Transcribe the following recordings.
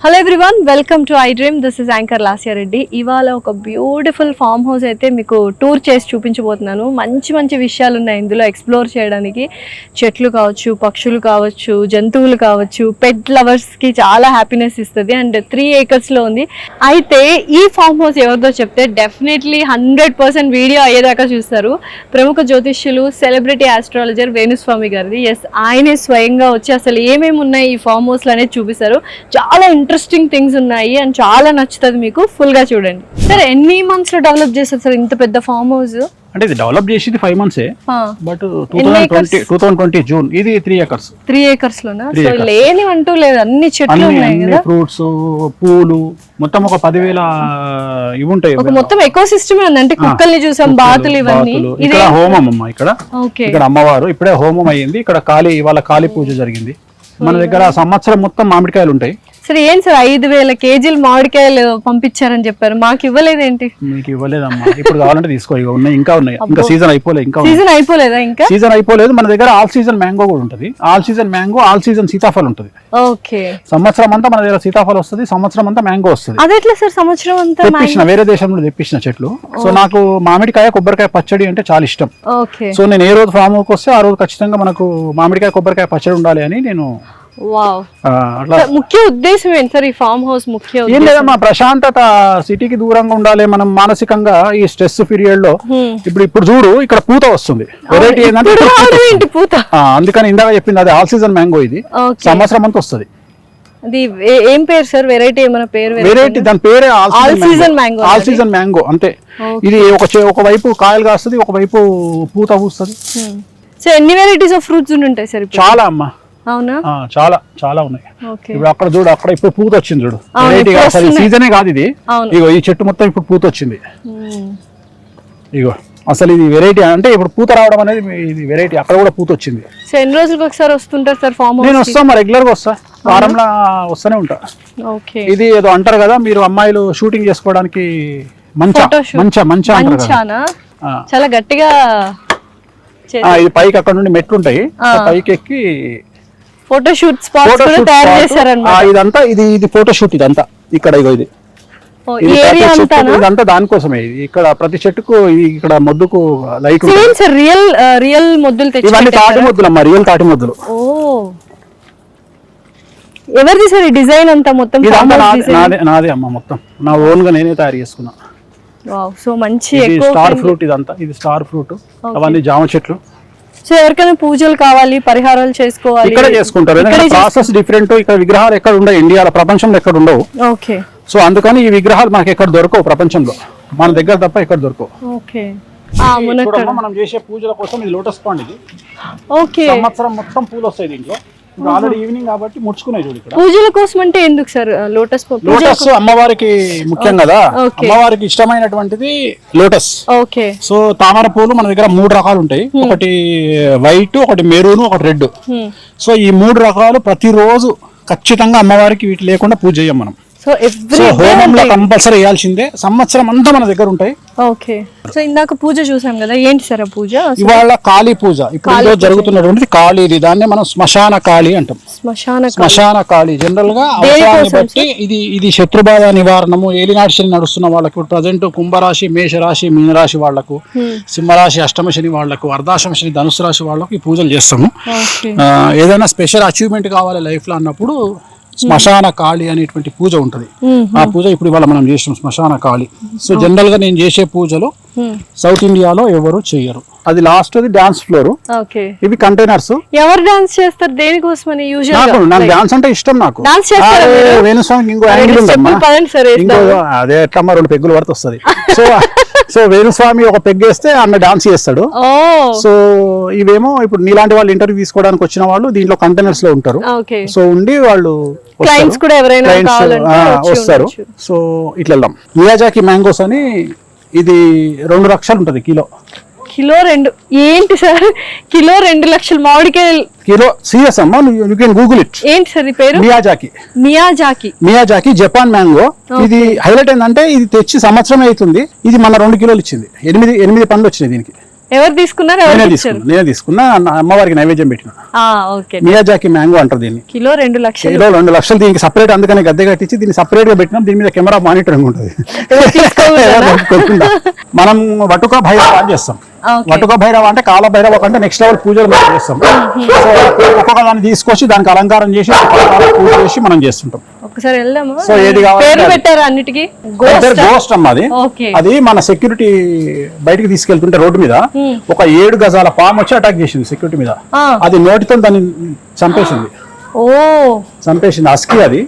Hello everyone, welcome to I dream. This is anchor Lasya Reddy. ఇవాళ ఒక beautiful farm house అయితే మీకు టూర్ చేసి చూపించబోతున్నాను. మంచి మంచి విషయాలు ఉన్నాయి ఇందులో ఎక్స్ప్లోర్ చేయడానికి. చెట్లు కావచ్చు, పక్షులు కావచ్చు, జంతువులు కావచ్చు, పెట్ లవర్స్కి చాలా హ్యాపీనెస్ ఇస్తుంది. అండ్ 3 acresలో ఉంది. అయితే ఈ ఫామ్ హౌస్ ఎవరిదో చెప్తే డెఫినెట్లీ 100% వీడియో అయ్యేదాకా చూస్తారు. ప్రముఖ జ్యోతిష్యులు, సెలబ్రిటీ ఆస్ట్రాలజర్ వేణుస్వామి గారిది. ఎస్, ఆయనే స్వయంగా వచ్చి అసలు ఏమేమి ఉన్నాయి ఈ ఫామ్ హౌస్లో అనేది చూపిస్తారు. చాలా ఇంట్రెస్టింగ్ థింగ్స్ ఉన్నాయి అండ్ చాలా నచ్చుతుంది మీకు. ఫుల్ గా చూడండి. సార్, ఎన్ని మంత్స్ లో డెవలప్ చేస్తారు సార్ ఇంత పెద్ద ఫామ్ హౌస్? అంటే ఇది డెవలప్ చేసింది 5 months, బట్ 2020 జూన్ ఇది 3 acres. 3 acres లోనా? సో లేని అంటూ లేదు, అన్ని చెట్లు ఉన్నాయి కదా, ఫ్రూట్స్, పూలు, మొత్తం ఒక 10,000 ఇవి ఉంటాయి. ఒక మొత్తం ఎకో సిస్టమే ఉంది. అంటే కుక్కల్ని చూసాం, బాతులు, ఇవన్నీ. ఇక్కడ హోమం అమ్మ, ఇక్కడ అమ్మవారు ఇప్పుడే హోమం అయ్యింది. ఇక్కడ ఇవాళ కాళీ పూజ జరిగింది. మన దగ్గర సంవత్సరం మొత్తం మామిడికాయలు ఉంటాయి. సరే, ఏం సార్ 5,000 kgs మామిడికాయలు పంపించారని చెప్పారు, మాకు ఇవ్వలేదేంటి? మీకు ఇవ్వలేదమ్మా, ఇప్పుడు కావాలంటే తీసుకో. ఉన్నాయి, ఇంకా ఉన్నాయి. ఇంకా సీజన్ అయిపోలేదు. సీజన్ అయిపోలేదా? ఇంకా సీజన్ అయిపోలేదు. మన దగ్గర ఆల్ సీజన్ మ్యాంగో కూడా ఉంటుంది. All season mango, all season సీతాఫలం ఉంటుంది. ఓకే, సంవత్సరం అంతా మన దగ్గర సీతాఫలం వస్తుంది, సంవత్సరం అంతా మ్యాంగో వస్తుంది. అది ఎట్లా సార్? సంవత్సరం అంతా తెప్పించిన, వేరే దేశం నుండి తెప్పించిన చెట్లు. సో నాకు మామిడికాయ, కొబ్బరికాయ పచ్చడి అంటే చాలా ఇష్టం. సో నేను ఏ రోజు ఫామ్ హౌస్కి వస్తే ఆ రోజు ఖచ్చితంగా మనకు మామిడికాయ, కొబ్బరికాయ పచ్చడి ఉండాలి అని నేను. ముఖ్య ఉద్దేశం ఏంటి సార్ ఈ ఫామ్ హౌస్? ఏం లేదమ్మా, ప్రశాంతత, సిటీకి దూరంగా ఉండాలి మనం మానసికంగా ఈ స్ట్రెస్ పీరియడ్ లో. ఇప్పుడు చూడు, ఇక్కడ పూత వస్తుంది. వెరైటీ ఏంటంటే పూత. అందుకని ఇందాక చెప్పింది అదే ఆల్ సీజన్ మ్యాంగో. ఇది సంవత్సరం అంతా వస్తుంది. ఏం పేరు సార్? వెరైటీ ఏమైనా పేరు? వెరైటీ, దాని పేరే all season mango. All season mango అంతే. ఇది ఒకవైపు కాయలు కాస్తుంది, ఒకవైపు పూత పూస్తుంది. సో ఎన్ని వెరైటీస్ ఆఫ్ ఫ్రూట్స్ ఉంటాయి సార్? చాలా అమ్మా, అవునా? చాలా చాలా ఉన్నాయి. ఇప్పుడు అక్కడ చూడు, అక్కడ ఇప్పుడు పూత వచ్చింది చూడు. అసలు సీజనే కాదు ఇది. ఇగో ఈ చెట్టు మొత్తం ఇప్పుడు పూత వచ్చింది. ఇగో అసలు ఇది వెరైటీ. అంటే ఇప్పుడు పూత రావడం అనేది ఇది వెరైటీ. అక్కడ కూడా పూత వచ్చింది. సో ఎన్ని రోజులకు ఒకసారి వస్తుంటారు సార్ ఫామ్ హౌస్? నేను వస్తాను, రెగ్యులర్ గా వస్తా, వారంలో వస్తూనే ఉంటా. ఇది ఏదో అంటారు కదా, మీరు అమ్మాయిలు షూటింగ్ చేసుకోవడానికి మంచా చాలా గట్టిగా. ఇది పైకి అక్కడ నుండి మెట్లు ఉంటాయి, పైకి ఎక్కి ఫోటోషూట్ స్పాట్స్ కూడా తయారు చేశారన్నమాట. ఇదంతా ఇది ఫోటోషూట్. ఇదంతా ఇక్కడ ఇది ఇదంతా దానికోసమే. ఇక్కడ ప్రతి చెట్టుకు ఇక్కడ మొద్దుకు లైట్. రియల్ మొద్దులు ఇవన్నీ తాటి మొద్దులు అమ్మా, రియల్ తాటి మొద్దులు. ఎవరిది సార్ ఈ డిజైన్ అంతా? మొత్తం నాదే అమ్మా, మొత్తం నా ఓన్ గా నేనే తయారు చేసుకున్నా. సో మంచి స్టార్ ఫ్రూట్. ఇదంతా ఇది స్టార్ ఫ్రూట్. అవన్నీ జామ చెట్లు. సో ఎవరికైనా పూజలు కావాలి, పరిహారాలు చేసుకోవాలి, ఇక్కడ చేసుకుంటారు. Process different. ఇక్కడ విగ్రహాలు ఎక్కడ ఉండవు, ఇండియాలో, ప్రపంచంలో ఎక్కడ ఉండవు. ఓకే. సో అందుకని ఈ విగ్రహాలు మనకి ఎక్కడ దొరకవు, ప్రపంచంలో మన దగ్గర తప్ప ఎక్కడ దొరకవు. ఓకే. మనం చేసే పూజల కోసం ఇది లోటస్ పాండ్. ఇది ఓకే. సంవత్సరం మొత్తం పూలు వస్తాయి దీంట్లో. ఆల్రెడీ ఈవినింగ్ కాబట్టి ముడుచుకున్నాయి చూడు. ఇక్కడ పూజల కోసం అంటే ఎందుకు సార్ లోటస్? లోటస్ అమ్మవారికి ముఖ్యం కదా, అమ్మవారికి ఇష్టమైనటువంటిది లోటస్. ఓకే. సో తామర పూలు మన దగ్గర 3 రకాలు ఉంటాయి. ఒకటి వైట్, ఒకటి మెరూన్, ఒకటి రెడ్. సో ఈ 3 రకాలు ప్రతిరోజు ఖచ్చితంగా అమ్మవారికి వీటి లేకుండా పూజ చేయం మనం. సో హోమంలో కంపల్సరీ వేయాల్సిందే. సంవత్సరం అంతా మన దగ్గర ఉంటాయి. ఓకే. సో ఇందాక పూజ చూసాం కదా, ఏంటి సార్ ఆ పూజ? ఇవాళ కాళీ పూజ. ఇప్పుడు జరుగుతున్నటువంటి కాళీది, దాన్ని మనం శ్మశాన కాళీ అంటాం. శ్మశాన కాళీ జనరల్ గా అవసరాన్ని బట్టి ఇది శత్రుబాధ నివారణము. ఏలినాటి శని నడుస్తున్న వాళ్ళకు, ఇప్పుడు ప్రజెంట్ కుంభరాశి, మేషరాశి, మీనరాశి వాళ్లకు, సింహరాశి అష్టమ శని వాళ్లకు, అర్ధాష్టమ శని ధనుసు రాశి వాళ్లకు ఈ పూజలు చేస్తాము. ఏదైనా స్పెషల్ అచీవ్మెంట్ కావాలి లైఫ్ లో అన్నప్పుడు శ్మశాన కాళి అనేటువంటి పూజ ఉంటది. ఆ పూజ ఇప్పుడు ఇవాళ మనం చేసాం, శ్మశాన కాళి. సో జనరల్ గా నేను చేసే పూజలు సౌత్ ఇండియాలో ఎవరు చెయ్యరు. అది లాస్ట్ అది డాన్స్ ఫ్లోర్. ఇవి కంటైనర్స్. ఎవరు డాన్స్ చేస్తారు? దేనికోసమని? నాకు డాన్స్ అంటే ఇష్టం. నాకు వేణుస్వామికి ఇంకో యాంగిల్ ఉందమ్మా. అదే ఎట్లమ్మా, 2 పెగ్గులు వరకు వస్తుంది. సో వేణుస్వామి ఒక పెగ్గేస్తే అన్న డాన్స్ చేస్తాడు. సో ఇవేమో ఇప్పుడు నీలాంటి వాళ్ళు ఇంటర్వ్యూ తీసుకోవడానికి వచ్చిన వాళ్ళు దీంట్లో కంటైనర్స్ లో ఉంటారు. సో ఉండి వాళ్ళు వస్తారు. సో ఇట్లా వెళ్దాం. మియాజాకి మ్యాంగోస్ అని, ఇది 2 లక్షలు ఉంటది కిలో. కిలో 2? ఏంటి సార్ కిలో 2 లక్షలు మామిడికాయలు? కిలో సీరియస్ అమ్మా, యు కెన్ గూగుల్ ఇట్. ఏంటి సార్ ఈ పేరు? Miyazaki Japan mango. ఇది హైలైట్ ఏంటంటే ఇది తెచ్చి సంవత్సరం అవుతుంది. ఇది మన 2 కిలోలు ఇచ్చింది. 8 పండ్లు వచ్చినాయి దీనికి. ఎవరు తీసుకున్నారు? నేనే తీసుకున్నా అమ్మవారికి నైవేద్యం పెట్టిన. ఓకే, మియాజాకి మ్యాంగో అంటారు దీన్ని. కిలో 2 లక్షలు. కిలో 2 లక్షలు. దీనికి సపరేట్ అందుకని గద్దె కట్టించి దీన్ని సపరేట్ గా పెట్టినాం. దీని మీద కెమెరా మానిటరింగ్ ఉంటుంది. మనం వటుక భైరవ చేస్తాం. వటుక భైరవ అంటే కాల భైరవ అంటే నెక్స్ట్ లెవెల్ పూజలు మనం చేస్తాం. సో ఒక్కొక్క దాన్ని తీసుకొచ్చి దానికి అలంకారం చేసి పూజ చేసి మనం చేస్తుంటాం. ఒకసారి వెళ్దాము. సో ఏది కావాలి పెట్టారు అన్నిటికీ. గోస్ట్ అమ్మ అది. అది మన సెక్యూరిటీ బయటికి తీసుకెళ్తుంటే రోడ్డు మీద ఒక 7 గజాల పాము వచ్చి అటాక్ చేసింది సెక్యూరిటీ మీద. అది నోటితో దాన్ని చంపేసింది. హస్కీ అది.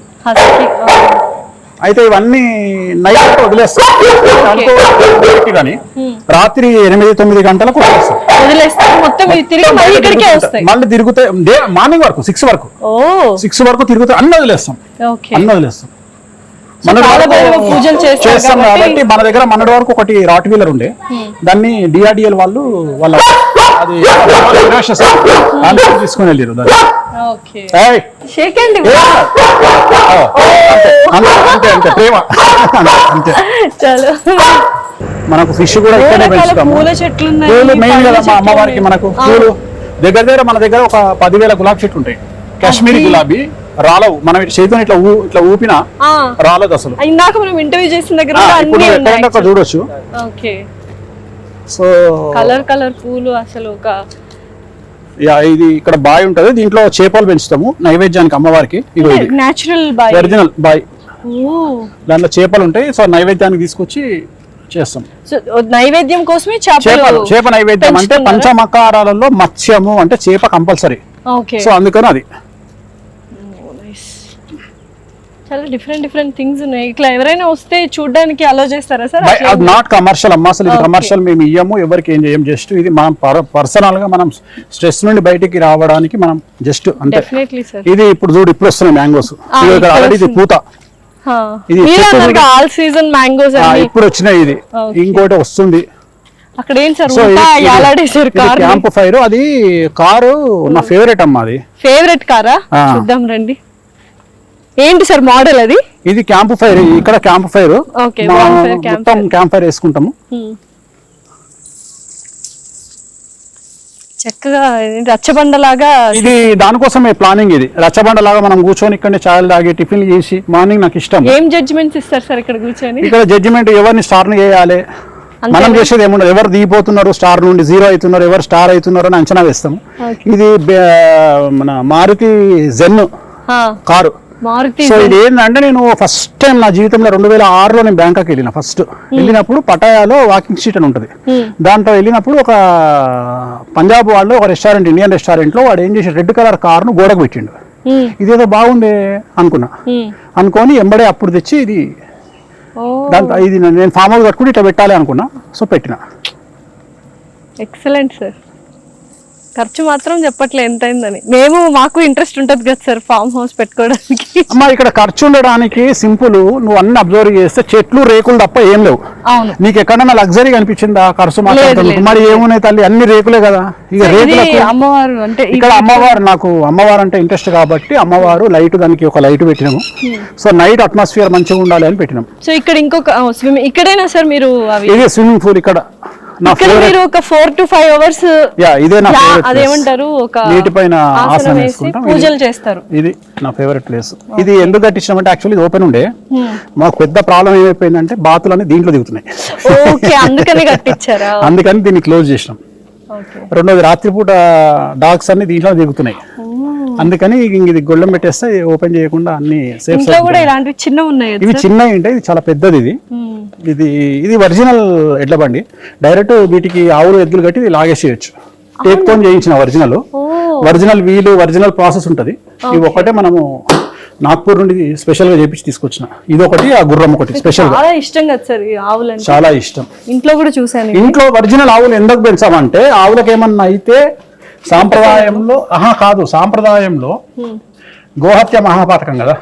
అయితే ఇవన్నీ నైట్ వదిలేస్తాం కానీ రాత్రి 8-9 గంటలకు మళ్ళీ తిరుగుతాయి. మార్నింగ్ వరకు 6 వరకు తిరుగుతాయి. అన్ని వదిలేస్తాం. చేస్తాం కాబట్టి మన దగ్గర మొన్నటి వరకు ఒకటి రాట్ వీలర్ ఉండే, దాన్ని డిఆర్డిఎల్ వాళ్ళు వాళ్ళ అది తీసుకుని వెళ్ళారు. దాన్ని ప్రేమ అంతే. మనకు ఫిష్ కూడా ఇక్కడే పెంచుతాము. పూలు మెయిన్ కదా మా అమ్మవారికి. మనకు పూలు దగ్గర మన దగ్గర ఒక 10,000 గులాబీ చెట్లు ఉంటాయి. కాశ్మీరీ గులాబీ రాలవు. మనం చేతితో ఇట్లా ఊపినా రాలేదు అసలు. ఇందాక మనం ఇంటర్వ్యూ చేసిన దగ్గర ఎక్కడైనా చూడొచ్చు. సో కలర్ పూలు అసలు ఒక ఇది ఇక్కడ బాయ్ ఉంటది. దీంట్లో చేపలు పెంచుతాము నైవేద్యానికి అమ్మవారికి. ఒరిజినల్ బాయ్, దాంట్లో చేపలు ఉంటాయి. సో నైవేద్యానికి తీసుకొచ్చి చేస్తాం. నైవేద్యం కోసమే చేప నైవేద్యం అంటే పంచమకారాలలో మత్స్యము అంటే చేప కంపల్సరీ. సో అందుకని అది చాలా డిఫరెంట్ థింగ్స్ ఉన్నాయి. ఇట్లా ఎవరైనా వస్తే చూడడానికి అలో చేస్తారా సార్? నాట్ కమర్షియల్ అమ్మా, అసలు ఇది కమర్షియల్ మేము ఇయ్యము, ఎవరికి ఏం చేయం. జస్ట్ ఇది మనం పర్సనల్ గా మనం స్ట్రెస్ నుండి బయటికి రావడానికి మనం జస్ట్ అంటే. ఇది ఇప్పుడు చూడు, ఇప్పుడు వస్తున్నాయి మ్యాంగోస్. ఆల్రెడీ ఇది పూత. ఇది ఆల్ సీజన్ మ్యాంగోస్ ఇప్పుడు వచ్చినాయి. ఇది ఇంకోటి వస్తుంది. అక్కడ ఏం సార్ క్యాంప్ ఫైర్. అది కారు నా ఫేవరెట్ అమ్మా. అది ఫేవరెట్ కారా? చూద్దాం రండి. ఏంటి సార్ మోడల్ అది? ఇది క్యాంప్ ఫైర్. ఇక్కడ క్యాంప్ ఫైర్ మొత్తం క్యాంప్ ఫైర్ వేసుకుంటాము. చక్కగా రచ్చబండలాగా. ఇది దానికోసమే ప్లానింగ్. ఇది రచ్చబండలాగా మనం కూర్చొని ఇక్కడ ఛాయలు తాగి టిఫిన్ చేసి మార్నింగ్ నాకు ఇష్టం. ఏం జడ్జిమెంట్స్ ఇస్తారు సార్ ఇక్కడ కూర్చొని? ఇక్కడ జడ్జిమెంట్ ఎవరిని స్టార్ చేయాలి, మనం చేసేది ఏముండదు. ఎవరు దిగిపోతున్నారు స్టార్ నుండి 0 అవుతున్నారు, ఎవరు స్టార్ అవుతున్నారు అని అంచనా వేస్తాము. ఇది మన మారుతి జెన్ కారు. సో ఇది ఏంటంటే నేను ఫస్ట్ టైం నా జీవితంలో 2006లో నేను బ్యాంకాక్ వెళ్ళిన. ఫస్ట్ వెళ్ళినప్పుడు పటాయాలో వాకింగ్ స్ట్రీట్ అని ఉంటుంది. దాంట్లో వెళ్ళినప్పుడు ఒక పంజాబ్ వాళ్ళు ఒక రెస్టారెంట్, ఇండియన్ రెస్టారెంట్ లో వాడు ఏం చేసి రెడ్ కలర్ కారును గోడకు పెట్టిండు. ఇదేదో బాగుంది అనుకొని ఎంబడే అప్పుడు తెచ్చి ఇది దాంట్లో ఇది నేను ఫామ్ హౌస్ కట్టుకుని ఇట్లా పెట్టాలి అనుకున్నా. సో పెట్టిన. Excellent sir. ఖర్చు మాత్రం చెప్పట్లే ఎంత అయిందని. మాకు ఇంట్రెస్ట్ ఉంటుంది కదా సార్ ఫామ్ హౌస్ పెట్టుకోవడానికి. అమ్మా ఇక్కడ ఖర్చు ఉండడానికి సింపుల్. నువ్వు అన్ని అబ్జర్వ్ చేస్తే చెట్లు రేకులు తప్ప ఏం లేవు. నీకు ఎక్కడన్నా లగ్జరీ కనిపించిందా? ఖర్చు మాత్రం మరి ఏమున్నాయి తల్లి, అన్ని రేకులే కదా. ఇక రేకులకు అమ్మవారు అంటే ఇక్కడ అమ్మవారు, నాకు అమ్మవారు అంటే ఇంట్రెస్ట్ కాబట్టి అమ్మవారు లైట్, దానికి ఒక లైట్ పెట్టినాము. సో నైట్ అట్మాస్ఫియర్ మంచిగా ఉండాలి అని పెట్టినాం. సో ఇక్కడ ఇంకొక స్విమ్మింగ్ ఇక్కడేనా సార్ మీరు? ఇది స్విమ్మింగ్ పూల్ ఇక్కడ. మీరు ఒక 4 to 5 hours ఇదే నా ఫేవరెట్. అదేమంటారు, ఒక నీటిపైన ఆసనం వేసుకుంటాం, పూజలు చేస్తారు. ఇది నా ఫేవరెట్ ప్లేస్. ఇది ఎందుకు కట్టించామంటే యాక్చువల్లీ ఓపెన్ ఉండే. మాకు పెద్ద ప్రాబ్లం ఏమైపోయిందంటే బాతులన్నీ దీంట్లో దిగుతున్నాయి. అందుకని కట్టించారా? అందుకని దీన్ని క్లోజ్ చేసినాం. రెండోది రాత్రిపూట డాగ్స్ అన్ని దీంట్లో దిగుతున్నాయి. అందుకని ఇది గొళ్ళెం పెట్టేస్తే ఓపెన్ చేయకుండా అన్ని సేఫ్. ఇవి చిన్నవి ఉంటాయి. ఇది చాలా పెద్దది. ఇది ఒరిజినల్ ఎడ్ల బండి. డైరెక్ట్ వీటికి ఆవులు ఎద్దులు కట్టి ఇది లాగేసేయచ్చు. టేక్తో చేయించిన ఒరిజినల్ వీలు, ఒరిజినల్ ప్రాసెస్ ఉంటుంది. ఇవి ఒకటే మనము నాగ్పూర్ నుండి స్పెషల్ గా చేపించి తీసుకొచ్చిన. ఇది ఒకటి, ఆ గుర్రం ఒకటి స్పెషల్. చాలా ఇష్టం. ఇంట్లో కూడా చూసాను. ఇంట్లో ఒరిజినల్ ఆవులు ఎందుకు పెంచామంటే ఆవులకు ఏమన్నా అయితే సాంప్రదాయంలో సాంప్రదాయంలో గోహత్య మహాపాతకం కదా.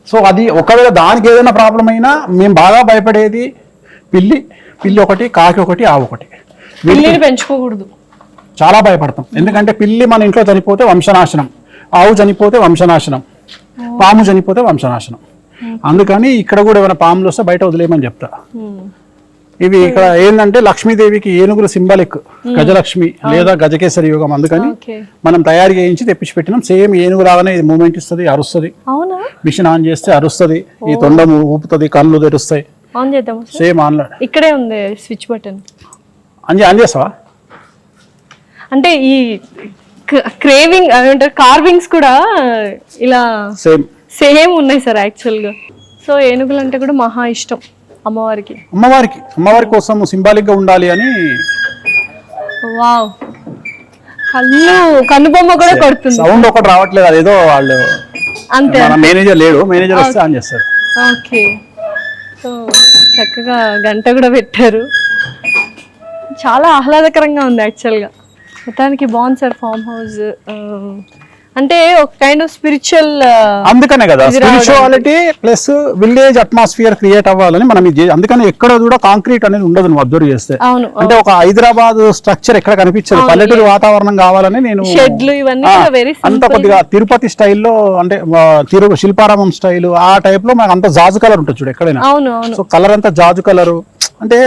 సో అది ఒకవేళ దానికి ఏదైనా ప్రాబ్లం అయినా మేము బాగా భయపడేది పిల్లి ఒకటి, కాకి ఒకటి, ఆవు ఒకటి. పిల్లిని పెంచుకోకూడదు. చాలా భయపడతాం. ఎందుకంటే పిల్లి మన ఇంట్లో చనిపోతే వంశనాశనం, ఆవు చనిపోతే వంశనాశనం, పాము చనిపోతే వంశనాశనం. అందుకని ఇక్కడ కూడా ఏమైనా పాములు వస్తే బయట వదిలేయమని చెప్తా. ఇవి ఇక్కడ ఏంటంటే లక్ష్మీదేవికి ఏనుగుల సింబాలిక్, గజలక్ష్మి లేదా గజకేసరి యోగం. అందుకని మనం తయారు చేయించి తెప్పించి పెట్టినాం. సేమ్ ఏనుగు లాగానే ఇది మూమెంట్ ఇస్తుంది, అరుస్తుంది. మిషన్ ఆన్ చేస్తే అరుస్తుంది, ఈ తొండ ఊపుతుంది, కళ్ళు తెరుస్తాయి. సేమ్ ఆన్ ఇక్కడే ఉంది స్విచ్ బటన్. ఆన్ చేస్తావా? అంటే ఈ క్రేవింగ్ అంటే కార్వింగ్స్ కూడా ఇలా సేమ్ ఉన్నాయి సార్ యాక్చువల్గా. సో ఏనుగులు అంటే కూడా మహా ఇష్టం అమ్మవారి కోసం సింబాలిక్ గా ఉండాలి అని. వావ్, కన్ను బొమ్మ కూడా కొడుతుంది. సౌండ్ ఒకటి రావట్లేదు, అదేదో వాళ్ళు అంతే. మేనేజర్ లేడు, మేనేజర్ వస్తే ఆన్ చేస్తారు. ఓకే, సో చక్కగా గంట కూడా పెట్టారు. చాలా ఆహ్లాదకరంగా ఉంది యాక్చువల్గా. మొత్తానికి బాగుంది సార్ ఫామ్ హౌస్. అంటే ఒక కైండ్ ఆఫ్ స్పిరిచువల్, అందుకనే కదా spirituality plus village atmosphere create అవ్వాలని మనం ఇది. అందుకని ఎక్కడ కూడా కాంక్రీట్ అనేది ఉండదు నువ్వు అబ్జర్వ్ చేస్తే. అంటే ఒక హైదరాబాద్ స్ట్రక్చర్ ఎక్కడ కనిపించదు, పల్లెటూరు వాతావరణం కావాలని నేను అంత కొద్దిగా తిరుపతి స్టైల్లో, అంటే శిల్పారామం స్టైల్ ఆ టైప్ లో మనకు అంత జాజు కలర్ ఉంటుంది చూడు ఎక్కడైనా. సో కలర్ అంతా జాజు కలర్. అంటే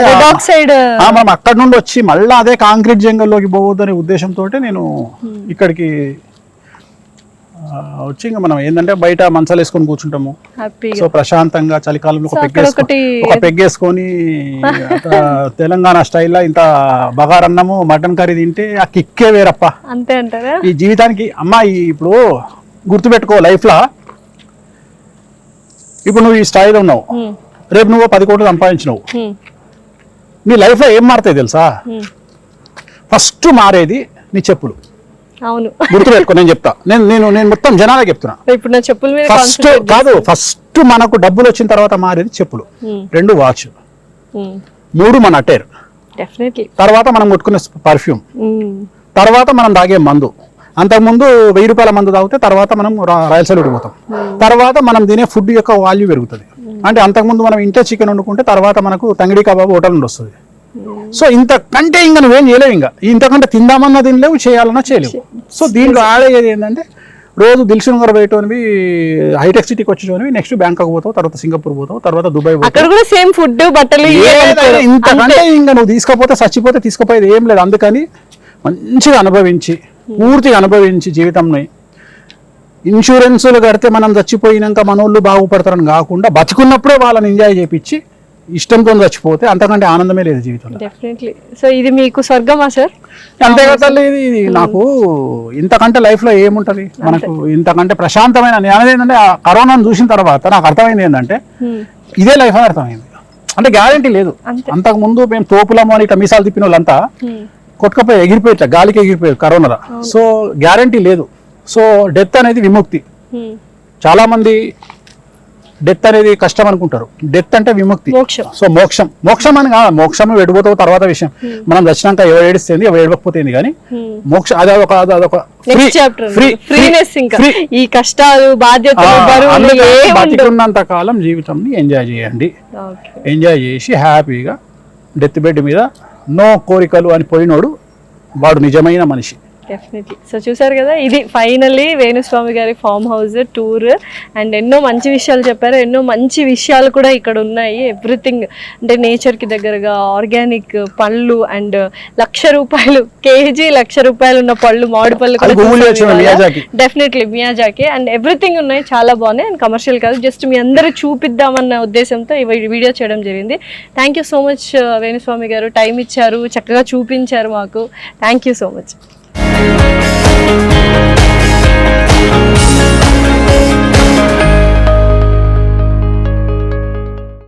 మనం అక్కడ నుండి వచ్చి మళ్ళీ అదే కాంక్రీట్ జంగల్లోకి పోవద్దు అనే ఉద్దేశంతో నేను ఇక్కడికి వచ్చి ఇంకా మనం ఏంటంటే బయట మంచాలు వేసుకొని కూర్చుంటాము. సో ప్రశాంతంగా చలికాలంలో ఒక పెగ్గేసుకొని తెలంగాణ స్టైల్లో ఇంత బగారన్నము మటన్ కర్రీ తింటే ఆ కిక్కే వేరప్ప. అంతే అంటారా? ఈ జీవితానికి అమ్మాయి ఇప్పుడు గుర్తుపెట్టుకో, లైఫ్ లో ఇప్పుడు నువ్వు ఈ స్థాయిలో ఉన్నావు, రేపు నువ్వు 10 కోట్లు సంపాదించినావు, నీ లైఫ్ లో ఏం మారుతాయి తెలుసా? ఫస్ట్ మారేది నీ చెప్పులు. అవును, గుర్తుపెట్టుకో, నేను చెప్తా. నేను మొత్తం జనాలకి చెప్తున్నా. ఇప్పుడు నా చెప్పుల మీద ఫస్ట్ కాదు, ఫస్ట్ మనకు డబ్బులు వచ్చిన తర్వాత మారేది చెప్పులు, 2 వాచ్, 3 మన అటైర్, తర్వాత మనం కొట్టుకునే పర్ఫ్యూమ్, తర్వాత మనం తాగే మందు. అంతకుముందు 1000 రూపాయల మందు తాగితే తర్వాత మనం రాయల్ సైడ్ పోతాం. తర్వాత మనం తినే ఫుడ్ యొక్క వాల్యూ పెరుగుతుంది. అంటే అంతకుముందు మనం ఇంట్లో చికెన్ వండుకుంటే తర్వాత మనకు తంగిడి కబాబ్ హోటల్ నుండి వస్తుంది. సో ఇంతకంటే ఇంకా నువ్వేం చేయలేవు, ఇంకా ఇంతకంటే తిందామన్నా తినలేవు, చేయాలన్నా చేయలేవు. సో దీంట్లో ఆడేది ఏంటంటే రోజు దిల్సుఖ్ నగర్ పోయేటోనివి, హైటెక్ సిటీకి వచ్చేటోనివి, నెక్స్ట్ బ్యాంకాక్ పోతావు, తర్వాత సింగపూర్ పోతావు, తర్వాత దుబాయ్ పోతావు. ఇంతకంటే ఇంకా నువ్వు తీసుకపోతే చచ్చిపోతే తీసుకుపోయేది ఏం లేదు. అందుకని మంచిగా అనుభవించి, పూర్తిగా అనుభవించి జీవితంని, ఇన్సూరెన్సులు కడితే మనం చచ్చిపోయినాక మనోళ్ళు బాగుపడతారని కాకుండా బతుకున్నప్పుడే వాళ్ళని ఎంజాయ్ చేయించి ఇష్టంతో చచ్చిపోతే అంతకంటే ఆనందమే లేదు జీవితంలో. డెఫినెట్లీ. సో ఇది మీకు స్వర్గమా సార్? అంతే కదా, ఇది నాకు ఇంతకంటే లైఫ్ లో ఏముంటది మనకు, ఇంతకంటే ప్రశాంతమైన. నేను అనేది ఏంటంటే కరోనాను చూసిన తర్వాత నాకు అర్థమైంది ఏంటంటే ఇదే లైఫ్ అని అర్థమైంది. అంటే గ్యారంటీ లేదు. అంతకు ముందు మేము తోపులము అని ఇట్లా మీసాలు తిప్పిన వాళ్ళంతా కొట్టుకపోయి ఎగిరిపోయి గాలికి ఎగిరిపోయారు కరోనా. సో గ్యారంటీ లేదు. సో డెత్ అనేది విముక్తి. చాలా మంది డెత్ అనేది కష్టం అనుకుంటారు, డెత్ అంటే విముక్తి. సో మోక్షం అని కాదు, మోక్షం వెళ్ళిపోతావు తర్వాత విషయం. మనం దర్శనాక ఎవరు ఏడిస్తుంది ఎవరు ఏడవకపోతుంది, కానీ మోక్షం అదొక ఈ కష్టాలు బతికున్నంత కాలం జీవితంని ఎంజాయ్ చేయండి. ఎంజాయ్ చేసి హ్యాపీగా డెత్ బెడ్ మీద నో కోరికలు అని పోయినోడు వాడు నిజమైన మనిషి. డెఫినెట్లీ. సో చూసారు కదా, ఇది ఫైనల్లీ వేణుస్వామి గారి ఫామ్ హౌస్ టూర్. అండ్ ఎన్నో మంచి విషయాలు చెప్పారు, ఎన్నో మంచి విషయాలు కూడా ఇక్కడ ఉన్నాయి. ఎవ్రీథింగ్ అంటే నేచర్కి దగ్గరగా ఆర్గానిక్ పళ్ళు అండ్ ₹1,00,000 కేజీ, ₹1,00,000 ఉన్న పళ్ళు, మామిడి పళ్ళు కూడా డెఫినెట్లీ మియాజాకి. అండ్ ఎవ్రీథింగ్ ఉన్నాయి, చాలా బాగున్నాయి. అండ్ కమర్షియల్ కాదు, జస్ట్ మీ అందరూ చూపిద్దామన్న ఉద్దేశంతో ఈ వీడియో చేయడం జరిగింది. Thank you so much Venu Swamy గారు, టైం ఇచ్చారు, చక్కగా చూపించారు మాకు. Thank you so much.